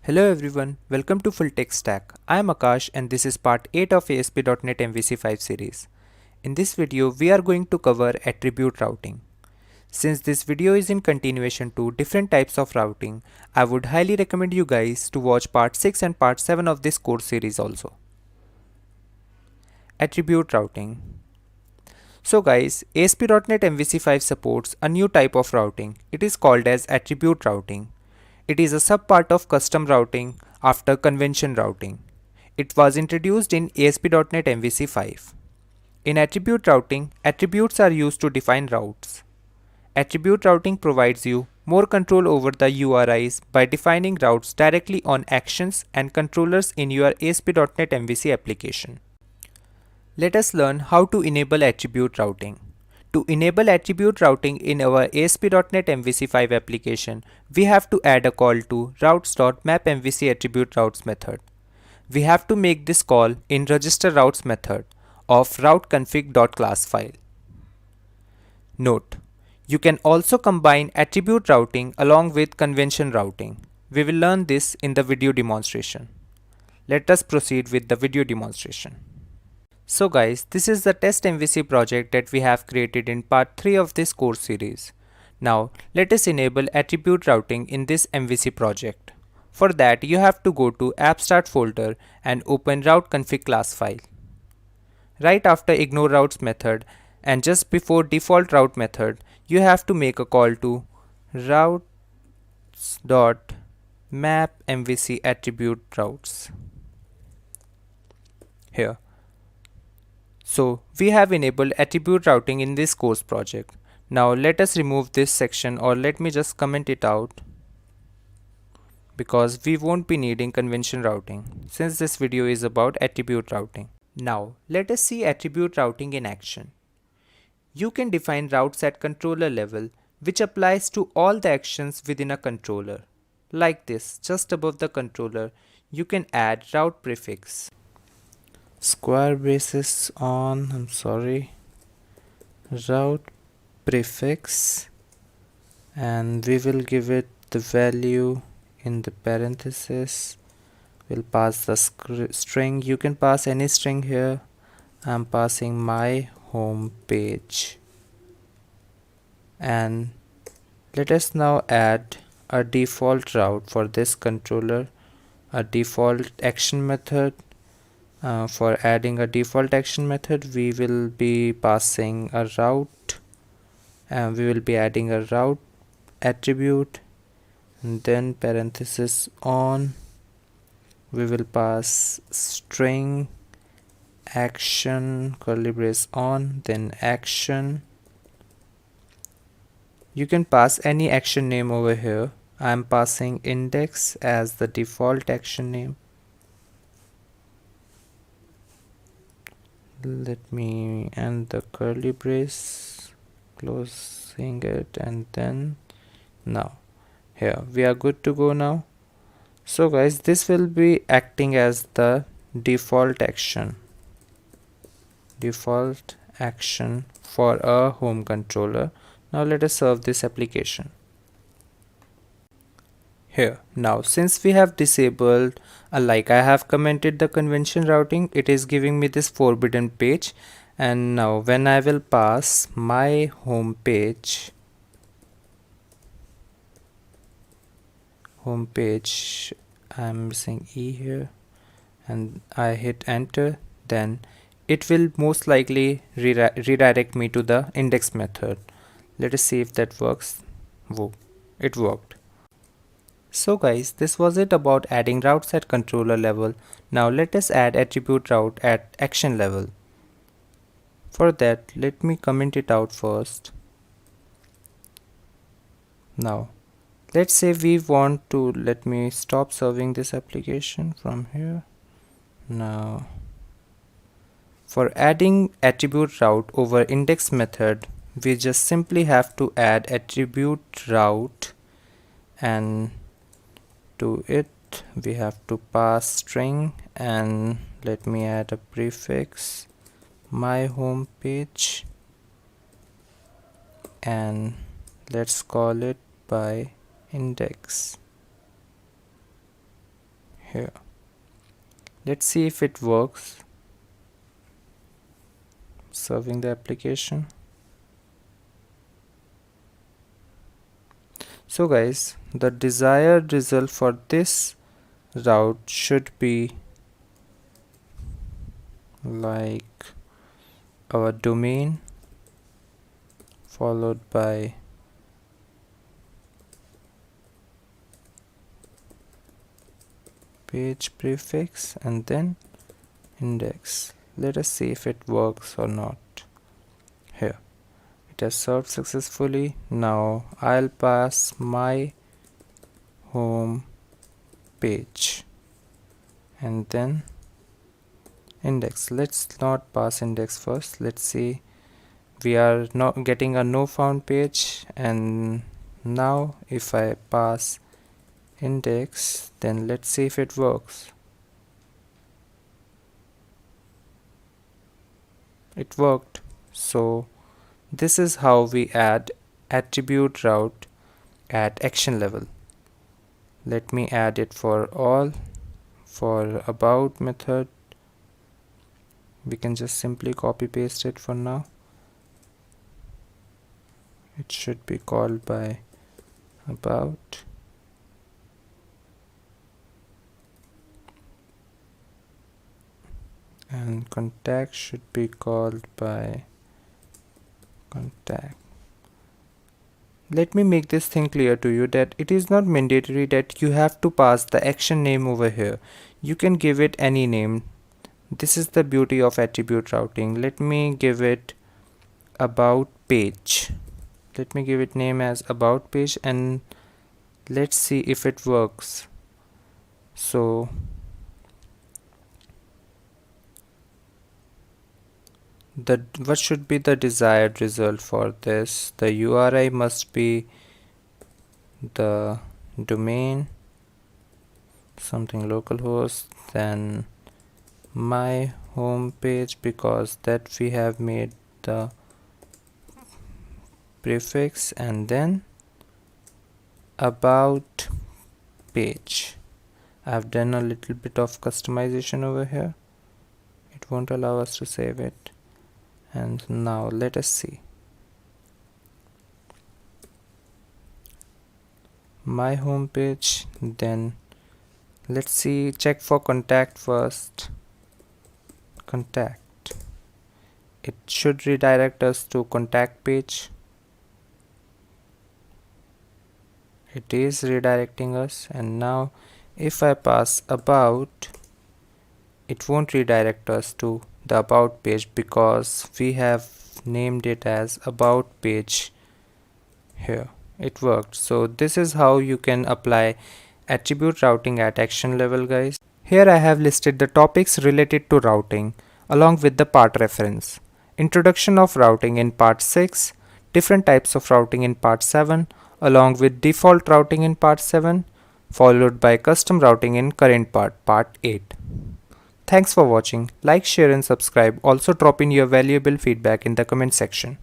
Hello everyone, welcome to Fulltechstack. I am Akash and this is part 8 of ASP.NET MVC 5 series. In this video, we are going to cover attribute routing. Since this video is in continuation to different types of routing, I would highly recommend you guys to watch part 6 and part 7 of this course series also. Attribute routing. So guys, ASP.NET MVC 5 supports a new type of routing. It is called as attribute routing. It is a subpart of custom routing after convention routing. It was introduced in ASP.NET MVC 5. In attribute routing, attributes are used to define routes. Attribute routing provides you more control over the URIs by defining routes directly on actions and controllers in your ASP.NET MVC application. Let us learn how to enable attribute routing. To enable attribute routing in our ASP.NET MVC 5 application, we have to add a call to routes.mapMVC attribute routes method. We have to make this call in register routes method of routeconfig.class file. Note: you can also combine attribute routing along with convention routing. We will learn this in the video demonstration. Let us proceed with the video demonstration. So guys, this is the test MVC project that we have created in part 3 of this course series. Now let us enable attribute routing in this MVC project. For that you have to go to app start folder and open routeconfig class file. Right after ignore routes method and just before default route method, you have to make a call to routes.mapMVC attribute routes. Here. So we have enabled attribute routing in this course project. Now let us remove this section, or let me just comment it out, because we won't be needing convention routing since this video is about attribute routing. Now let us see attribute routing in action. You can define routes at controller level, which applies to all the actions within a controller. Like this, just above the controller, you can add route prefix. Square braces on, route prefix, and we will give it the value in the parenthesis. We'll pass the string. You can pass any string here. I'm passing my home page. And let us now add a default route for this controller, a default action method. For adding a default action method, we will be passing a route, and we will be adding a route attribute, and then parenthesis on. We will pass string action curly brace on, then action. You can pass any action name over here. I am passing index as the default action name. Let me end the curly brace, closing it, and then now here we are good to go now. So guys, this will be acting as the default action for a home controller. Now let us serve this application. Here, now since we have disabled, like I have commented the convention routing, it is giving me this forbidden page. And now when I will pass my home page, I'm missing E here, and I hit enter, then it will most likely redirect me to the index method. Let us see if that works. Whoa, it worked. So guys, this was it about adding routes at controller level. Now let us add attribute route at action level. For that, let me comment it out first. Now let's say we want to, let me stop serving this application from here. Now for adding attribute route over index method, we just simply have to add attribute route, and to it we have to pass string, and let me add a prefix my home page, and let's call it by index. here. Let's see if it works. Serving the application. So guys, the desired result for this route should be like our domain followed by page prefix and then index. Let us see if it works or not. Here, it has served successfully. Now I'll pass my home page and then index. Let's not pass index first. Let's see, we are not getting a no found page, and now if I pass index, then let's see if it works. It worked. So this is how we add attribute route at action level. Let me add it for all. For about method, we can just simply copy paste it for now. It should be called by about, and contact should be called by contact. Let me make this thing clear to you that it is not mandatory that you have to pass the action name over here. You can give it any name. This is the beauty of attribute routing. Let me give it about page. Let me give it name as about page and let's see if it works. So what should be the desired result for this? The URI must be the domain, something localhost, then my home page, because that we have made the prefix, and then about page. I've done a little bit of customization over here. It won't allow us to save it. And now let us see. My home page, then let's see, check for contact first. Contact. It should redirect us to contact page. It is redirecting us, and now if I pass about, it won't redirect us to the about page because we have named it as about page here. It worked. So this is how you can apply attribute routing at action level, guys. Here I have listed the topics related to routing along with the part reference. Introduction of routing in part 6, different types of routing in part 7, along with default routing in part 7, followed by custom routing in current part 8. Thanks for watching. Like, share and subscribe. Also drop in your valuable feedback in the comment section.